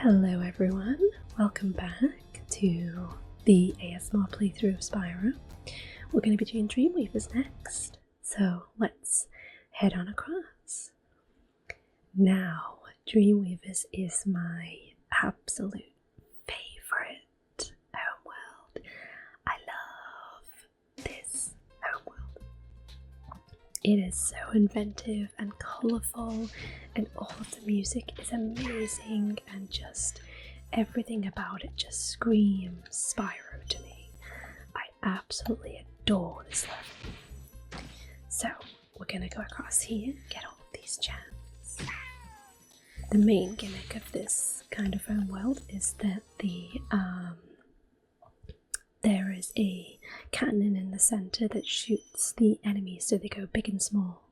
Hello everyone, welcome back to the ASMR playthrough of Spyro. We're going to be doing Dream Weavers next, so let's head on across. Now, Dream Weavers is my absolute favourite homeworld. I love this homeworld. It is so inventive and colourful, and all of the music is amazing, and just everything about it just screams Spyro to me. I absolutely adore this level. So we're going to go across here, get all of these gems. The main gimmick of this kind of homeworld is that there is a cannon in the centre that shoots the enemies so they go big and small.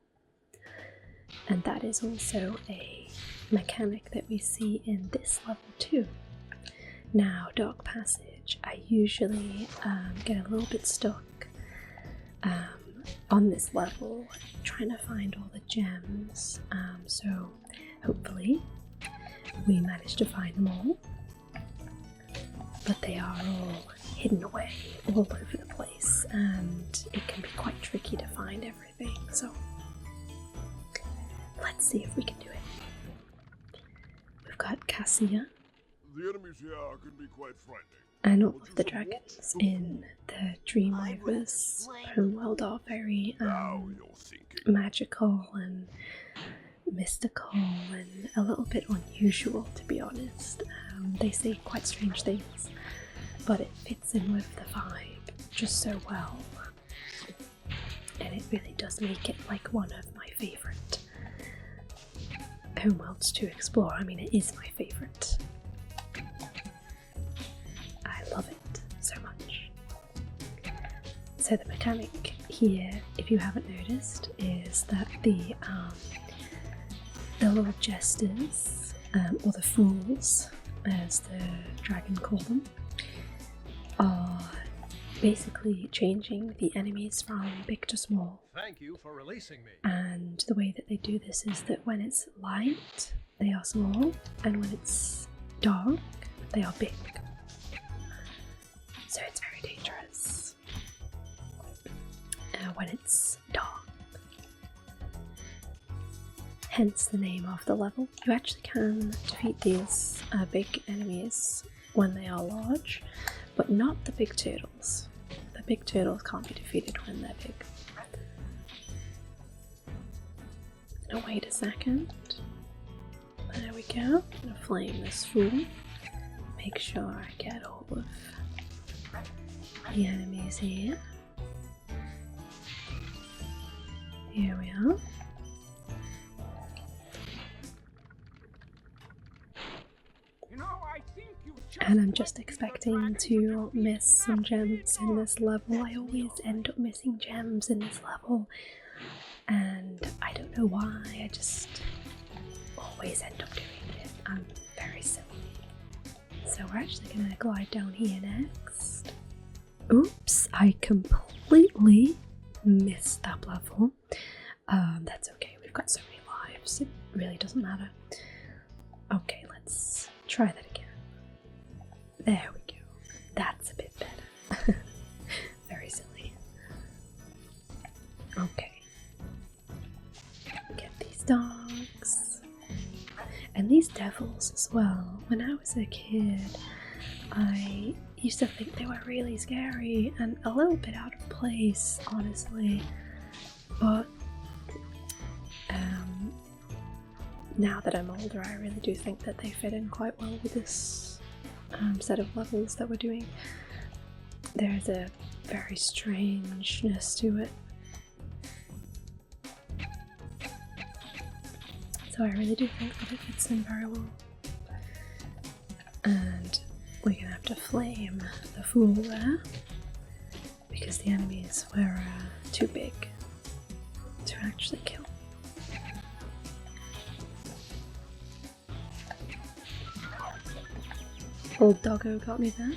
And that is also a mechanic that we see in this level too. Now, Dark Passage, I usually get a little bit stuck on this level trying to find all the gems, so hopefully we manage to find them all, but they are all hidden away all over the place and it can be quite tricky to find everything, so let's see if we can do it. We've got Cassia. The enemies here can be quite frightening. And all of the dragons in the Dream Weavers Homeworld are very magical and mystical and a little bit unusual, to be honest. They say quite strange things, but it fits in with the vibe just so well. And it really does make it like one of my favourite homeworlds to explore. I mean, it is my favourite. I love it so much. So the mechanic here, if you haven't noticed, is that the little jesters, or the fools, as the dragon called them, are basically changing the enemies from big to small. Thank you for releasing me. And the way that they do this is that when it's light, they are small, and when it's dark, they are big. So it's very dangerous when it's dark. Hence the name of the level. You actually can defeat these big enemies when they are large, but not the big turtles. The big turtles can't be defeated when they're big. Now wait a second. There we go. I'm gonna flame this fool. Make sure I get all of the enemies here. Here we are. And I'm just expecting to miss some gems in this level. I always end up missing gems in this level, and I don't know why, I just always end up doing it. I'm very silly. So we're actually going to glide down here next. Oops, I completely missed that level. That's okay, we've got so many lives, it really doesn't matter. Okay, let's try that again. There we go. That's a bit better. Very silly. Okay. Get these dogs. And these devils as well. When I was a kid, I used to think they were really scary and a little bit out of place, honestly. But now that I'm older, I really do think that they fit in quite well with this set of levels that we're doing. There's a very strangeness to it. So I really do think that it fits in very well. And we're gonna have to flame the fool there, because the enemies were too big to actually kill. Old doggo got me there.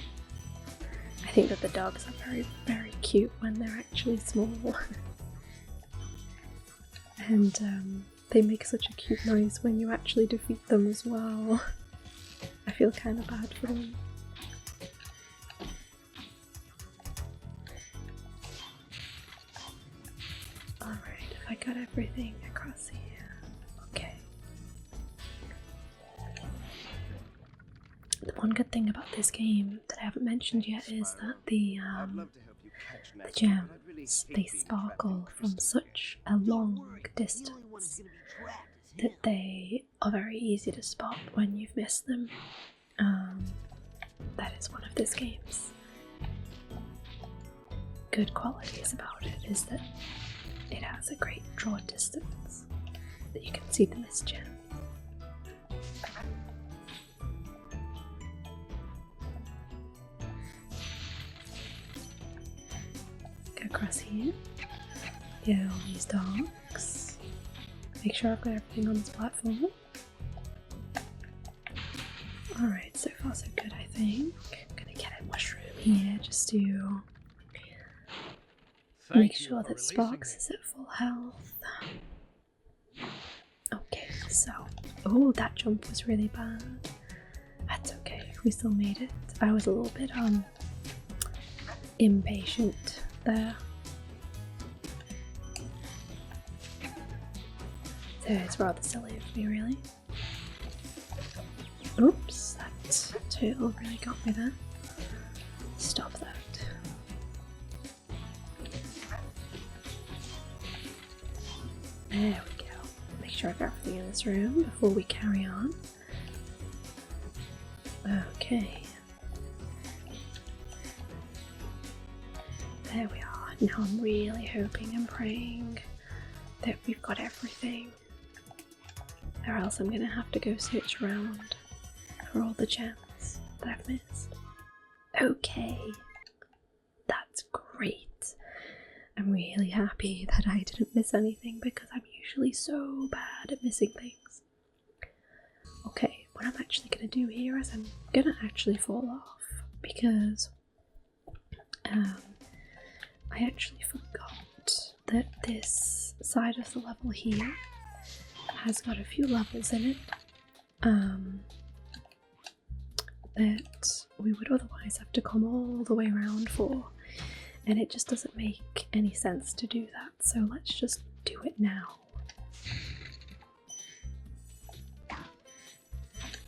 I think that the dogs are very, very cute when they're actually small. And they make such a cute noise when you actually defeat them as well. I feel kind of bad for them. Alright, have I got everything across here? Okay. The one good thing about this game that I haven't mentioned yet is that the gems, they sparkle from such a long distance that they are very easy to spot when you've missed them. That is one of this game's good qualities about it, is that it has a great draw distance that you can see the missed gems. Go across here, get all these dogs, make sure I've got everything on this platform. Alright, so far so good, I think. I'm gonna get a mushroom here just to make sure that Sparks is at full health. Okay, so... oh, that jump was really bad. That's okay, we still made it. I was a little bit, impatient there. So it's rather silly of me, really. Oops, that turtle really got me there. Stop that. There we go. Make sure I've got everything in this room before we carry on. Okay. There we are. Now I'm really hoping and praying that we've got everything, or else I'm gonna have to go search around for all the gems that I've missed. Okay, that's great. I'm really happy that I didn't miss anything because I'm usually so bad at missing things. Okay, what I'm actually gonna do here is I'm gonna actually fall off because I actually forgot that this side of the level here has got a few levels in it that we would otherwise have to come all the way around for, and it just doesn't make any sense to do that, so let's just do it now.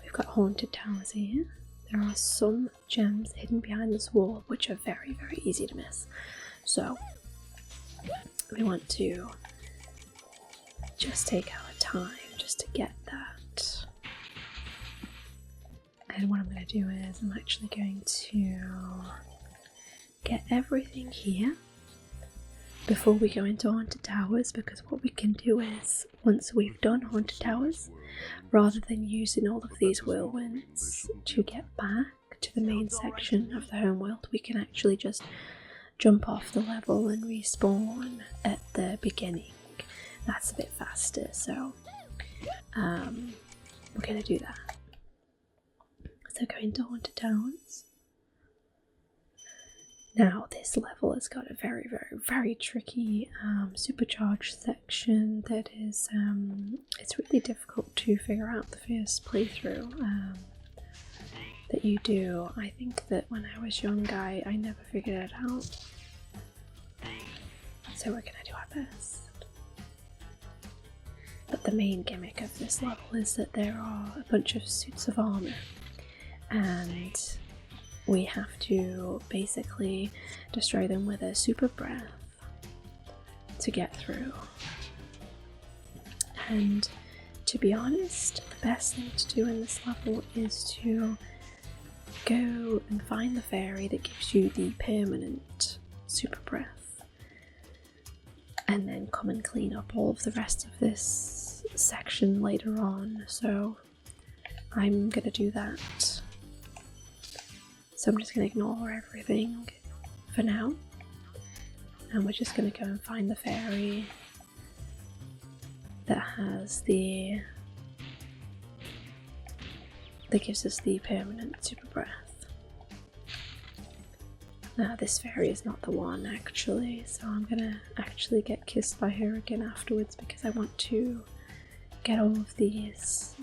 We've got haunted towers here. There are some gems hidden behind this wall which are very, very easy to miss, so we want to just take our time just to get that. And what I'm going to do is I'm actually going to get everything here before we go into haunted towers, because what we can do is, once we've done haunted towers, rather than using all of these whirlwinds to get back to the main section of the homeworld, we can actually just jump off the level and respawn at the beginning. That's a bit faster, so we're going to do that. So go into haunted towers. Now this level has got a very, very, very tricky supercharged section that is, it's really difficult to figure out the first playthrough that you do. I think that when I was young, I never figured it out. So we're going to do our best. But the main gimmick of this level is that there are a bunch of suits of armour, and we have to basically destroy them with a super breath to get through. And to be honest, the best thing to do in this level is to go and find the fairy that gives you the permanent super breath, and then come and clean up all of the rest of this section later on. So I'm gonna do that. So I'm just gonna ignore everything for now, and we're just gonna go and find the fairy that has that gives us the permanent super breath. Now this fairy is not the one actually, so I'm gonna actually get kissed by her again afterwards because I want to get all of these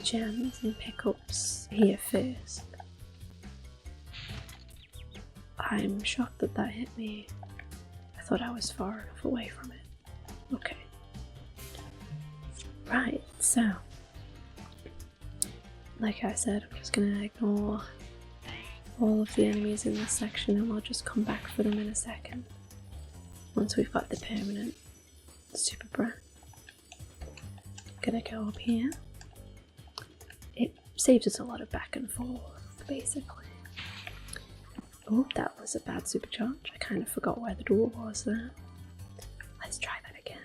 gems and pickups here first. I'm shocked that that hit me. I thought I was far enough away from it. Okay. Right, so like I said, I'm just gonna ignore all of the enemies in this section and we'll just come back for them in a second once we've got the permanent super breath. Gonna go up here. It saves us a lot of back and forth, basically. Oh, that was a bad supercharge. I kind of forgot where the door was there. Let's try that again.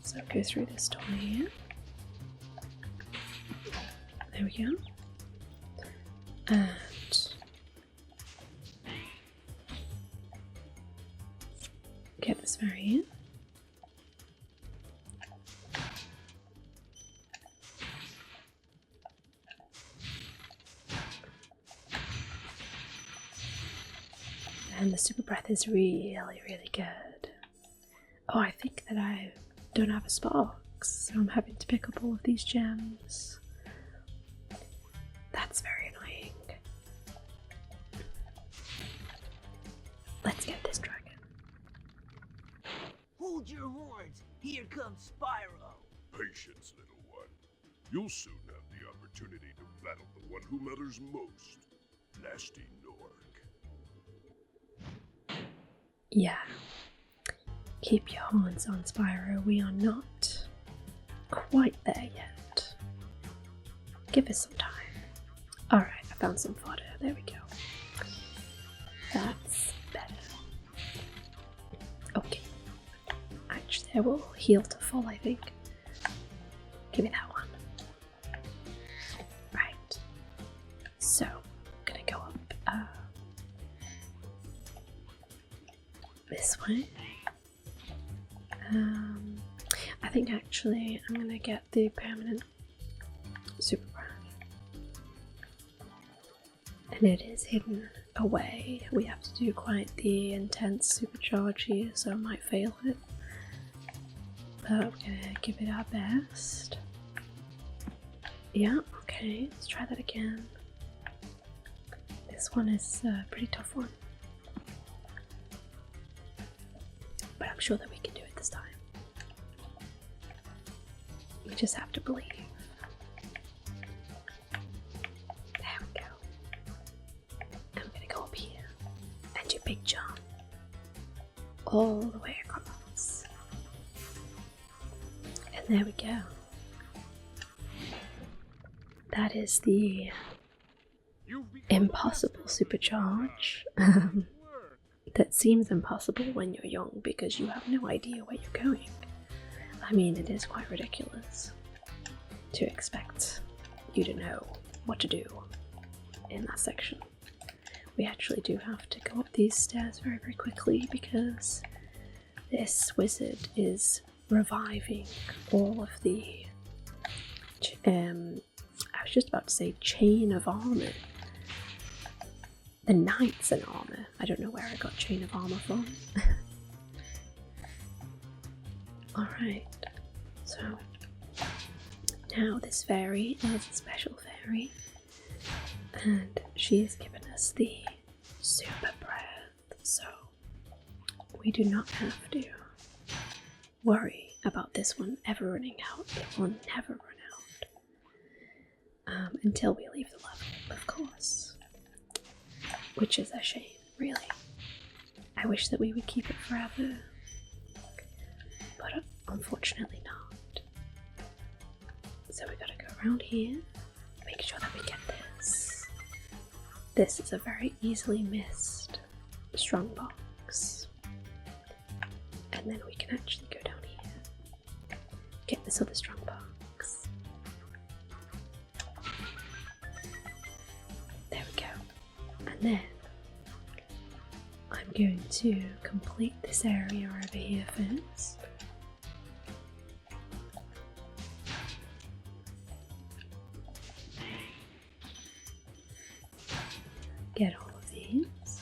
So go through this door here. There we go. And get this variant. And the super breath is really, really good. Oh, I think that I don't have a sparks, so I'm having to pick up all of these gems. That's very annoying. Let's get this dragon. Hold your horns! Here comes Spyro! Patience, little one. You'll soon have the opportunity to battle the one who matters most, Nasty Nork. Yeah. Keep your horns on, Spyro. We are not quite there yet. Give us some time. Alright, I found some fodder. There we go. That's better. Okay. Actually, I will heal to full, I think. Give me that one. Right. So, I'm gonna go up this way. I think actually I'm gonna get the permanent super breath. And it is hidden away. We have to do quite the intense supercharge here, so I might fail it. But we're gonna give it our best. Yeah, okay, let's try that again. This one is a pretty tough one. But I'm sure that we can do it this time. We just have to believe. There we go. I'm gonna go up here and do a big jump all the way across. And there we go. That is the impossible supercharge. That seems impossible when you're young because you have no idea where you're going. I mean, it is quite ridiculous to expect you to know what to do in that section. We actually do have to go up these stairs very, very quickly because this wizard is reviving all of the I was just about to say chain of armor. The knights in armor. I don't know where I got chain of armor from. Alright, so now this fairy is a special fairy, and she has given us the super breath, so we do not have to worry about this one ever running out. It will never run out until we leave the level, of course, which is a shame, really. I wish that we would keep it forever, but unfortunately not. So we gotta go around here, make sure that we get this. This is a very easily missed strongbox. And then we can actually go down here, get this other strongbox. There we go. And then I'm going to complete this area over here first. Get all of these.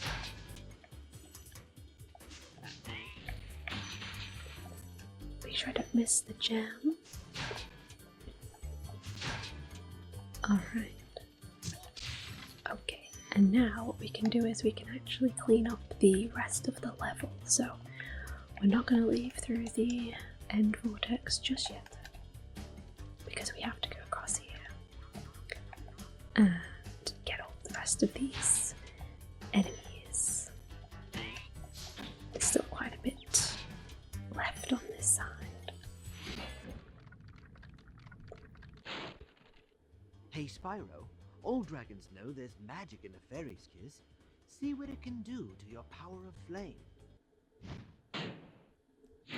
Make sure I don't miss the gem. Alright. Okay, and now what we can do is we can actually clean up the rest of the level. So we're not going to leave through the end vortex just yet, because we have to go across here and get all the rest of these enemies. There's still quite a bit left on this side. Hey Spyro, all dragons know there's magic in a fairy's kiss. See what it can do to your power of flame.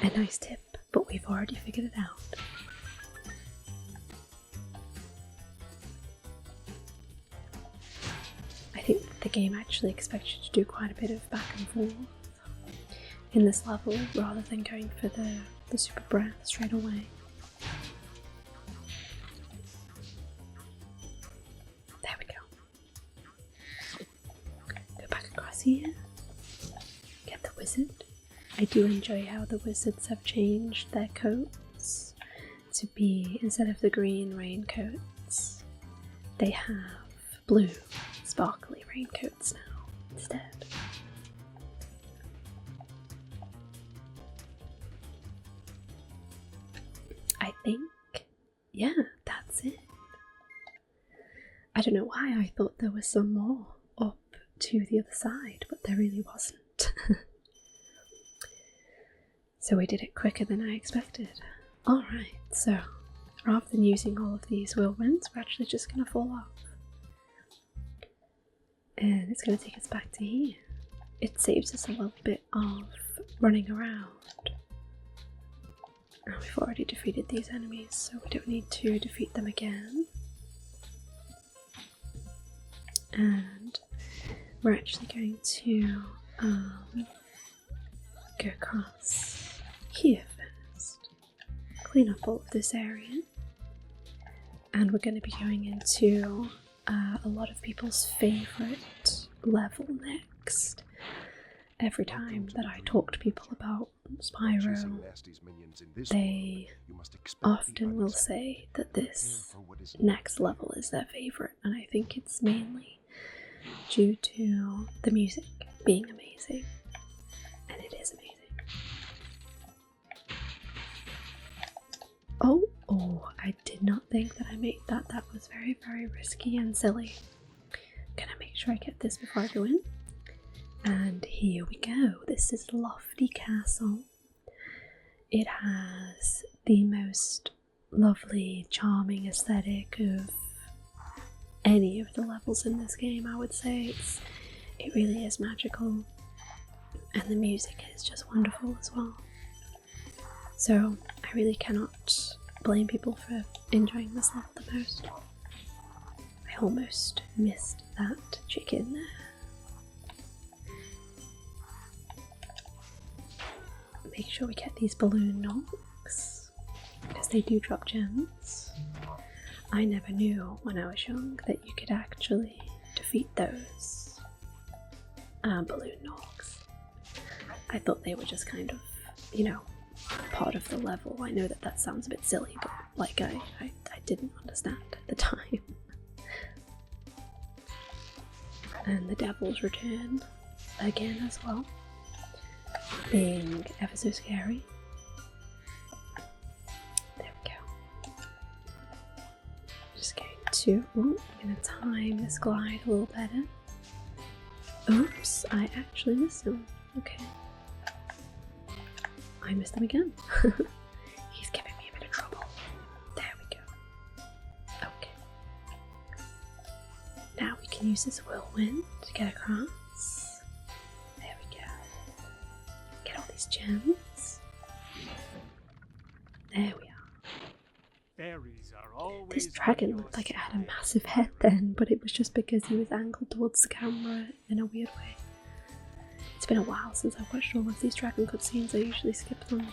A nice tip, but we've already figured it out. I think the game actually expects you to do quite a bit of back and forth in this level rather than going for the super breath straight away. There we go. Go back across here. Get the wizard. I do enjoy how the wizards have changed their coats to be, instead of the green raincoats, they have blue, sparkly raincoats now instead. I think, yeah, that's it. I don't know why I thought there was some more up to the other side, but there really wasn't. So we did it quicker than I expected. Alright, so rather than using all of these whirlwinds, we're actually just going to fall off. And it's going to take us back to here. It saves us a little bit of running around. And we've already defeated these enemies, so we don't need to defeat them again. And we're actually going to go across here first, clean up all of this area, and we're going to be going into a lot of people's favourite level next. Every time that I talk to people about Spyro, they often will say that this next level is their favourite, and I think it's mainly due to the music being amazing, and it is amazing. Oh, I did not think that I made that. That was very, very risky and silly. Gonna make sure I get this before I go in. And here we go. This is Lofty Castle. It has the most lovely, charming aesthetic of any of the levels in this game, I would say. It really is magical. And the music is just wonderful as well. So I really cannot blame people for enjoying this level the most. I almost missed that chicken there. Make sure we get these balloon knocks, because they do drop gems. I never knew when I was young that you could actually defeat those balloon knocks. I thought they were just kind of, you know, part of the level. I know that that sounds a bit silly, but like I didn't understand at the time. And the Devil's Return again as well, being ever so scary. There we go. Just going to, I'm going to time this glide a little better. Oops, I actually missed him. Okay. I missed him again. He's giving me a bit of trouble. There we go. Okay. Now we can use this whirlwind to get across. There we go. Get all these gems. There we are. Fairies are always This dragon looked like it had a massive head then, but it was just because he was angled towards the camera in a weird way. It's been a while since I've watched all of these dragon cutscenes. I usually skip them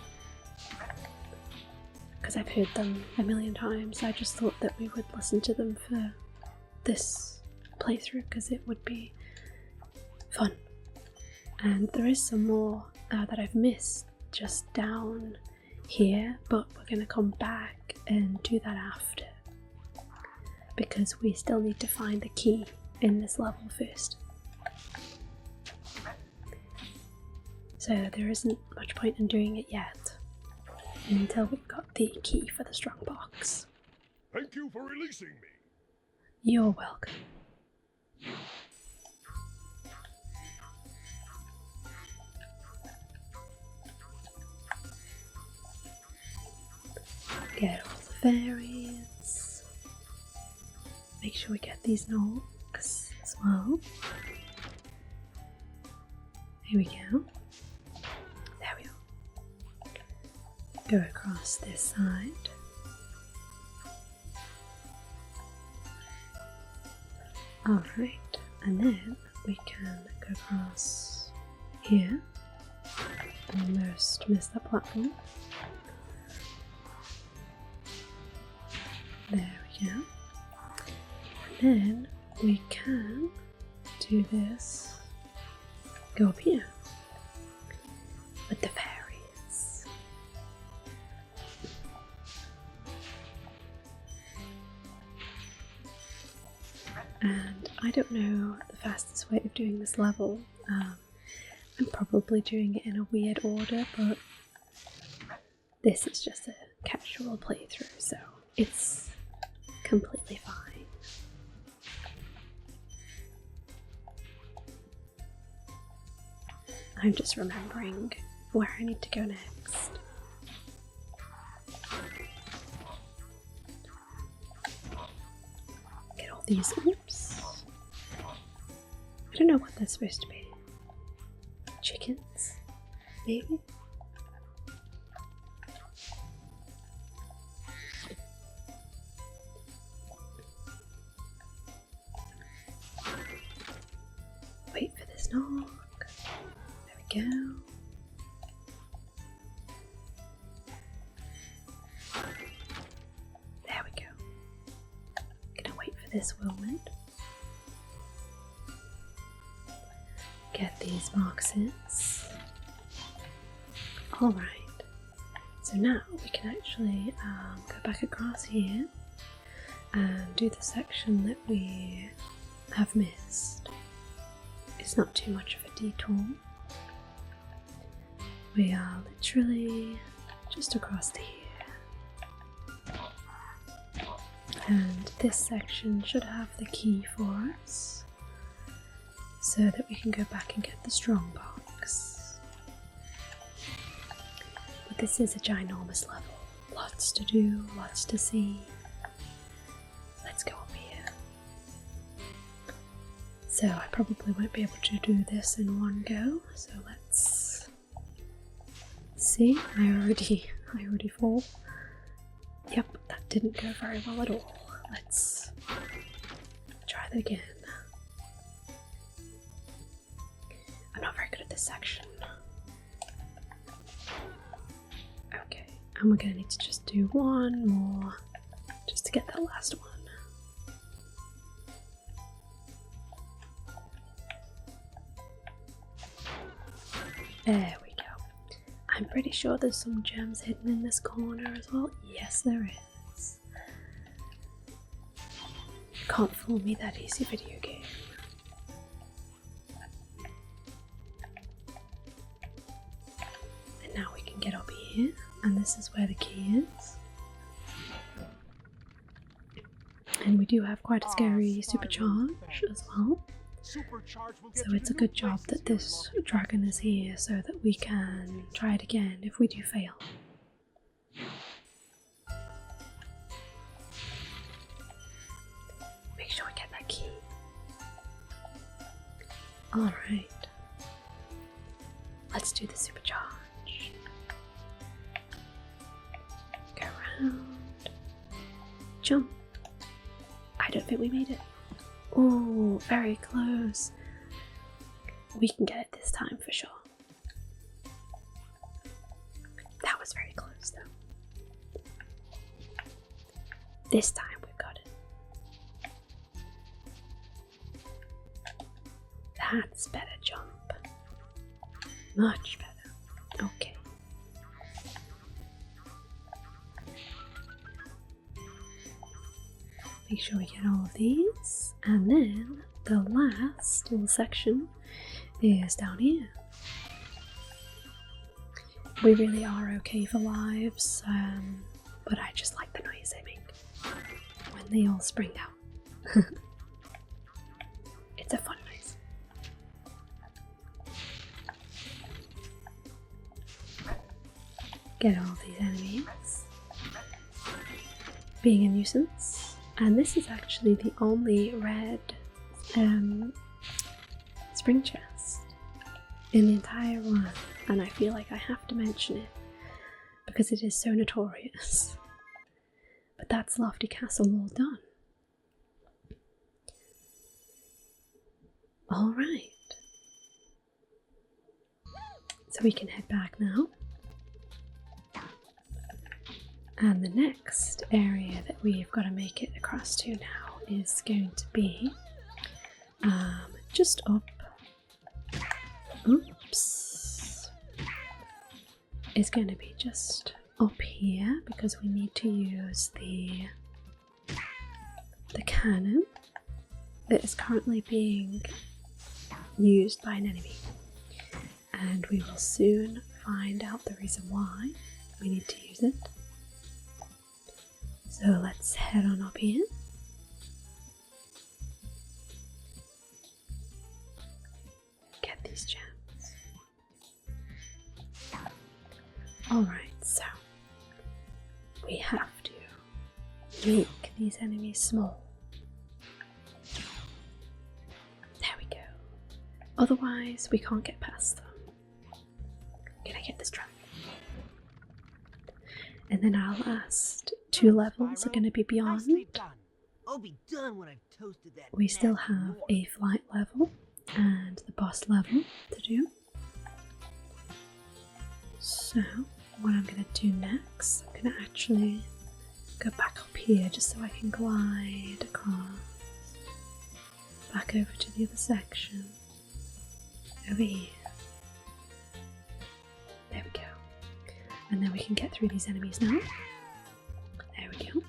because I've heard them a million times. I just thought that we would listen to them for this playthrough because it would be fun. And there is some more that I've missed just down here, but we're going to come back and do that after. because we still need to find the key in this level first. So there isn't much point in doing it yet until we've got the key for the strong box. Thank you for releasing me. You're welcome. Get all the fairies. Make sure we get these knocks as well. Here we go. There we are. Go across this side. Alright, and then we can go across here. Almost missed that platform. There we go. And then we can do this. Go up here with the fairies. And I don't know the fastest way of doing this level. I'm probably doing it in a weird order, but this is just a casual playthrough, so it's completely fine. I'm just remembering where I need to go next. Get all these. Oops. I don't know what that's supposed to be. Chickens? Maybe? Wait for this knock. There we go. There we go. Gonna wait for this whirlwind. Get these boxes. Alright. So now we can actually go back across here and do the section that we have missed. It's not too much of a detour. We are literally just across to here. And this section should have the key for us, so that we can go back and get the strong box. But this is a ginormous level. Lots to do, lots to see. Let's go up here. So I probably won't be able to do this in one go, so let's see. I already fall. Yep, that didn't go very well at all. Let's try that again. I'm not very good at this section. Okay, and we're gonna need to just do one more just to get that last one. There we go. I'm pretty sure there's some gems hidden in this corner as well. Yes, there is. Can't fool me that easy, video game. And now we can get up here, and this is where the key is. And we do have quite a scary supercharge as well. So it's a good job that this dragon is here so that we can try it again if we do fail. Make sure we get that key. Alright. Let's do the supercharge. Go around. Jump. I don't think we made it. Oh, very close. We can get it this time for sure. That was very close though. This time we've got it. That's better jump. Much better. Okay. make sure we get all of these, and then the last little section is down here. We really are okay for lives, but I just like the noise they make when they all spring out. It's a fun noise. Get all these enemies. Being a nuisance. And this is actually the only red spring chest in the entire run, and I feel like I have to mention it because it is so notorious. But that's Lofty Castle all done. Alright. So we can head back now. And the next area that we've got to make it across to now is going to be just up. Oops. It's going to be just up here because we need to use the cannon that is currently being used by an enemy. And we will soon find out the reason why we need to use it. So let's head on up here. Get these gems. Alright, so we have to make these enemies small. There we go. Otherwise, we can't get past them. Can I get this trap? And then our last 2 levels are going to be beyond. Nicely done. I'll be done when I've toasted that. We still nasty have wart. a flight level and the boss level to do. So what I'm going to do next, I'm going to actually go back up here just so I can glide across. Back over to the other section. Over here. There we go. And then we can get through these enemies now. There we go.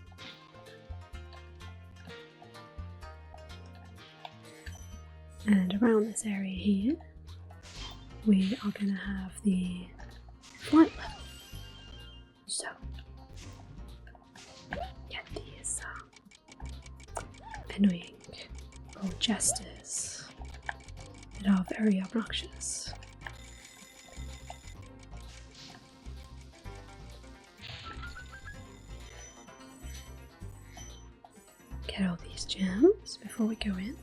And around this area here, we are going to have the flight level. So, get these annoying old jesters that are very obnoxious. Get all these gems before we go in.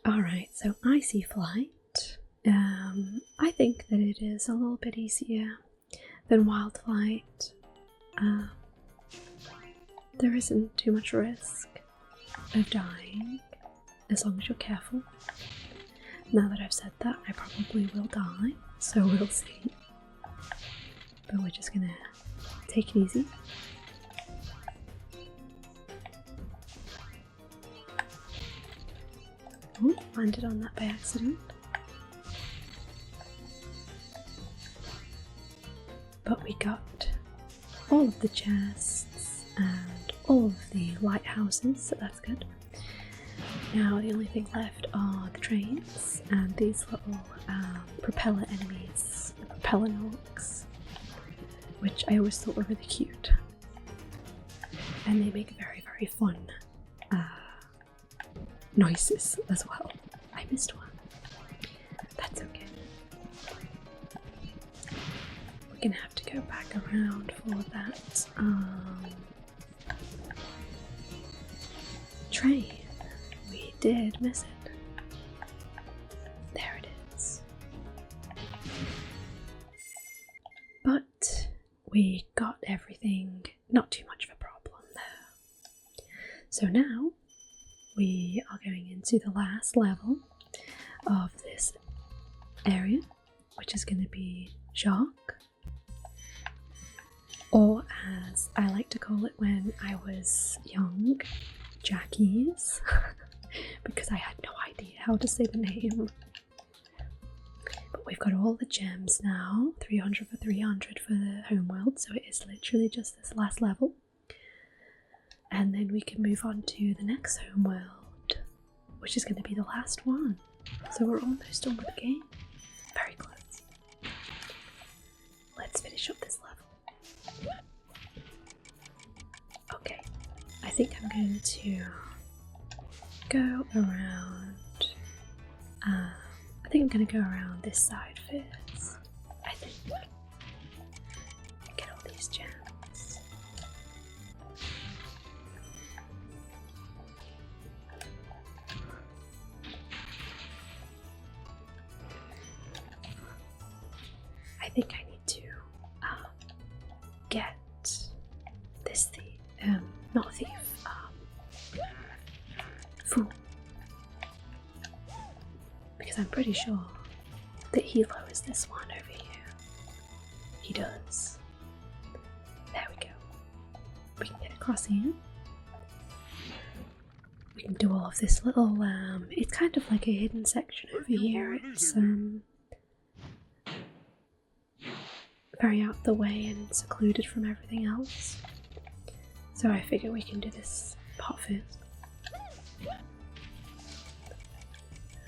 Alright, so Icy Flight. I think that it is a little bit easier than Wild Flight. There isn't too much risk of dying as long as you're careful. Now that I've said that, I probably will die, so we'll see. But we're just gonna take it easy. Oh, landed on that by accident. But we got all of the chests and all of the lighthouses, so that's good. Now the only thing left are the trains and these little propeller enemies, the propeller orcs, which I always thought were really cute. And they make very, very fun noises as well. I missed one. That's okay. We're gonna have to go back around for that train. We did miss it. There it is. But we got everything, not too much of a problem there. So now we are going into the last level of this area, which is going to be Jacques, or as I like to call it when I was young, Jacques, because I had no idea how to say the name. But But we've got all the gems now, 300 for 300 for the homeworld, so it is literally just this last level. And then we can move on to the next homeworld, which is going to be the last one. So we're almost done with the game. Very close. Let's finish up this level. Okay, I think I'm going to go around. I think I'm going to go around this side first. I think. Get all these gems. I think I need to get this thief, not thief, fool. Because I'm pretty sure that he lowers this one over here. He does. There we go. We can get across here. We can do all of this little, it's kind of like a hidden section over here. It's, very out the way and secluded from everything else. So I figure we can do this part first.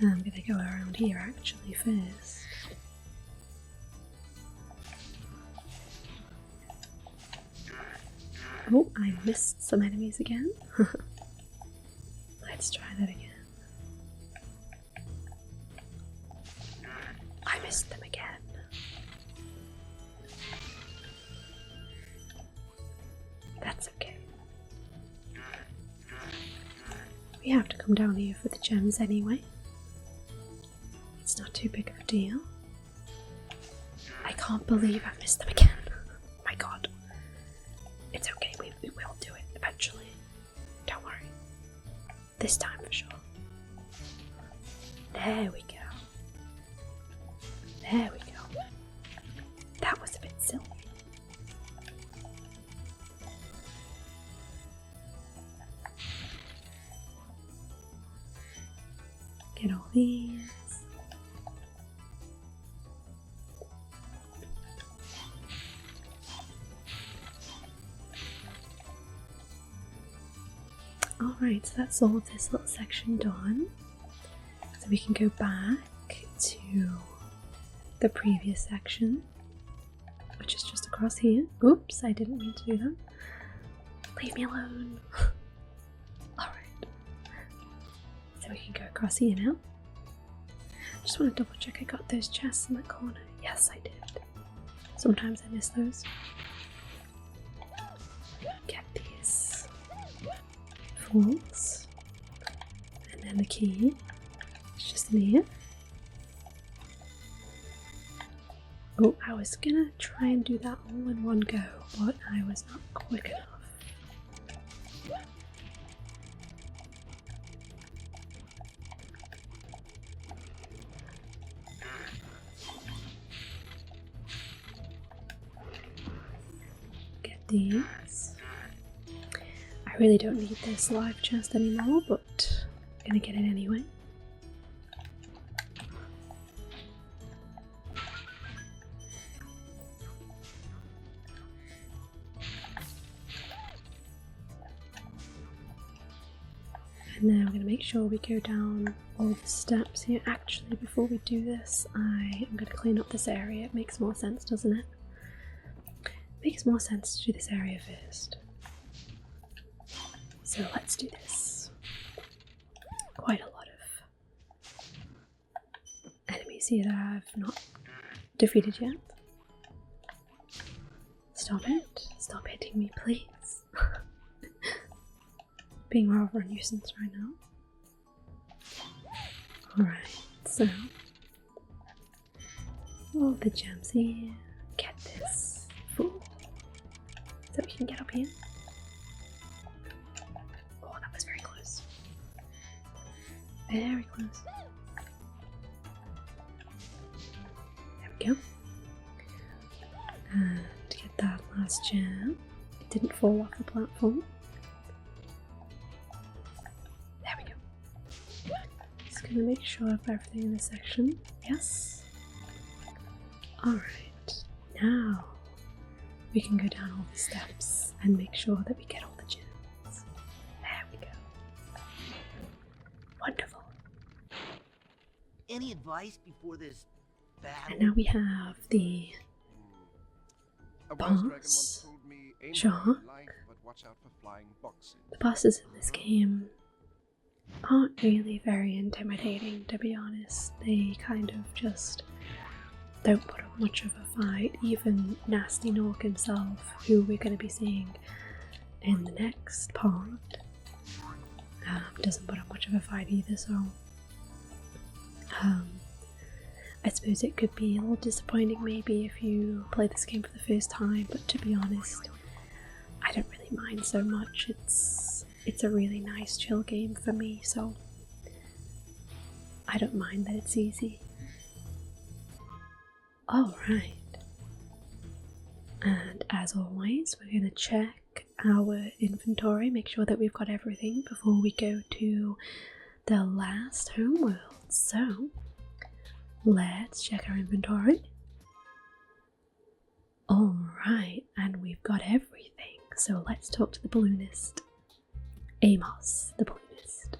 I'm gonna go around here actually first. Oh, I missed some enemies again. Let's try that again. I missed them again. That's okay. We have to come down here for the gems anyway. It's not too big of a deal. I can't believe I missed them again. My god. It's okay, we will do it eventually. Don't worry. This time for sure. There we go. There we go. That was a bit silly. Get all these. Alright, so that's all of this little section done. So we can go back to the previous section, which is just across here. Oops, I didn't mean to do that. Leave me alone. Alright. So we can go across here now. Just want to double check I got those chests in that corner. Yes, I did. Sometimes I miss those. Get these fools. And then the key. It's just in here. Oh, I was gonna try and do that all in one go, but I was not quick enough. Get these. I really don't need this live chest anymore, but I'm gonna get it anyway. And now we're going to make sure we go down all the steps here. Actually, before we do this, I am going to clean up this area. It makes more sense, doesn't it? Makes more sense to do this area first. So let's do this. Quite a lot of enemies here that I've not defeated yet. Stop it. Stop hitting me, please. Being rather a nuisance right now. Alright, so all the gems here. Get this fool. So we can get up here. Oh, that was very close. Very close. There we go. And to get that last gem, it didn't fall off the platform. Just gonna make sure of everything in this section. Yes. Alright, now we can go down all the steps and make sure that we get all the gems. There we go. Wonderful. Any advice before this battle? And now we have the A wise dragon once boss, told me, aim Jacques. for life, but watch out for flying boxes. The bosses in this game aren't really very intimidating, to be honest. They kind of just don't put up much of a fight. Even Nasty Nork himself, who we're going to be seeing in the next part, doesn't put up much of a fight either, so I suppose it could be a little disappointing maybe if you play this game for the first time, but to be honest, I don't really mind so much. It's a really nice chill game for me, so I don't mind that it's easy. Alright, and as always, we're going to check our inventory, make sure that we've got everything before we go to the last homeworld. So let's check our inventory. Alright, and we've got everything. So let's talk to the balloonist. Amos, the balloonist.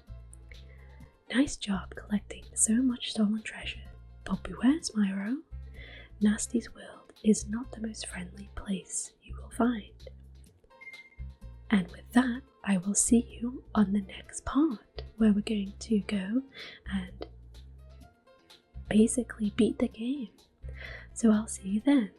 Nice job collecting so much stolen treasure. But beware, Spyro. Nasty's world is not the most friendly place you will find. And with that, I will see you on the next part, where we're going to go and basically beat the game. So I'll see you then.